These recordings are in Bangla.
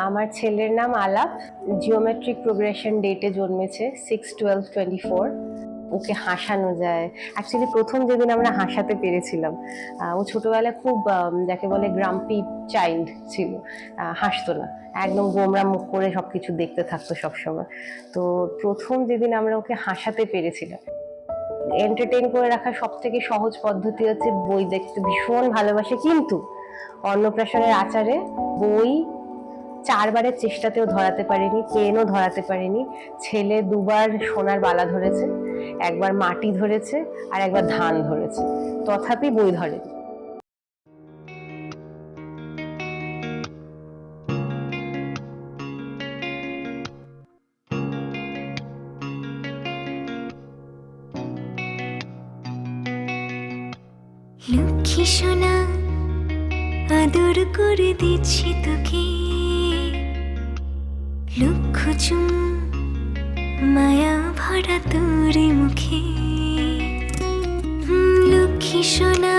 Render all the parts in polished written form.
আমার ছেলের নাম আলাপ। জিওমেট্রিক প্রোগ্রেশন ডেটে জন্মেছে 6/12/24। ওকে হাসানো যায়। অ্যাকচুয়ালি প্রথম যেদিন আমরা হাসাতে পেরেছিলাম, ও ছোটবেলায় খুব যাকে বলে গ্রাম্পি চাইল্ড ছিল, হাসতো না, একদম গোমরা মুখ করে সবকিছু দেখতে থাকতো সবসময়। তো প্রথম যেদিন আমরা ওকে হাসাতে পেরেছিলাম, এন্টারটেইন করে রাখার সব থেকে সহজ পদ্ধতি হচ্ছে বই দেখতে ভীষণ ভালোবাসে, কিন্তু অন্নপ্রাশনের আচারে বই 4 বারের চেষ্টাতেও ধরাতে পারেনি, পেনও ধরাতে পারেনি। ছেলে 2 বার সোনার বালা ধরেছে, 1 বার মাটি ধরেছে আর 1 বার ধান ধরেছে, তথাপি বই ধরেনি। লক্ষ্মী সোনা, আদর করে দিচ্ছি তোকে, লক্ষ চুম মায়া ভরা তোর মুখে। লক্ষ্মী সোনা,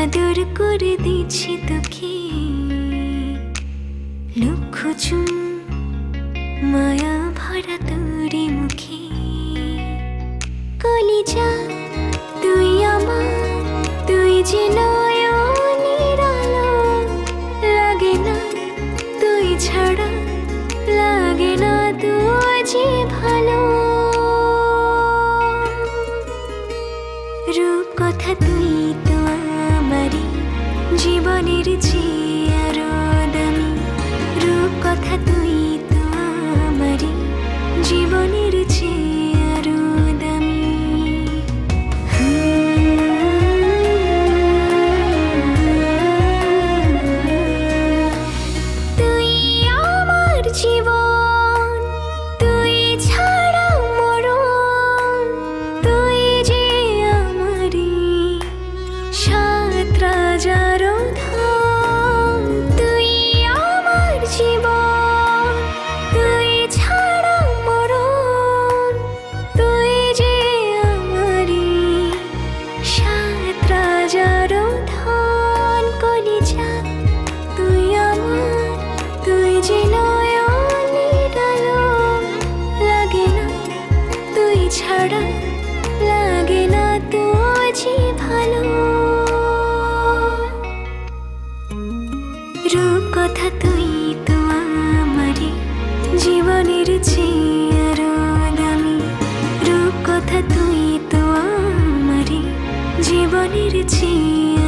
আদর করে দিচ্ছি তোকে, লক্ষ চুম মায়া ভরা তোর মুখে। কলিজা তুই আমার, তুই যে নয়নের আলো, লাগে না তুই ছাড়া, লাগে না তুই যে ভালো। রূপ কথা তুই তো আমারই জীবনের চেয়ে আরো দামি, রূপ কথা তুই তো আমারই জীবনের চেয়ে আরো দামি। তুই আমার জীবন, তুই ছাড়া মরণ, তুই যে আমারই 7 রাজার ধন। তুই আমার জীবন, তুই ছাড়া মরণ, তুই যে আমারই 7 রাজার ধন। কলিজা তুই আমার, তুই যে নয়নের আলো, লাগে না তুই ছাড়া, লাগে না তুই যে ভালো। রূপ কথা তুই তো আমারই জীবনের চেয়ে আরো দামি, রূপ কথা তুই তো আমারই জীবনের চেয়ে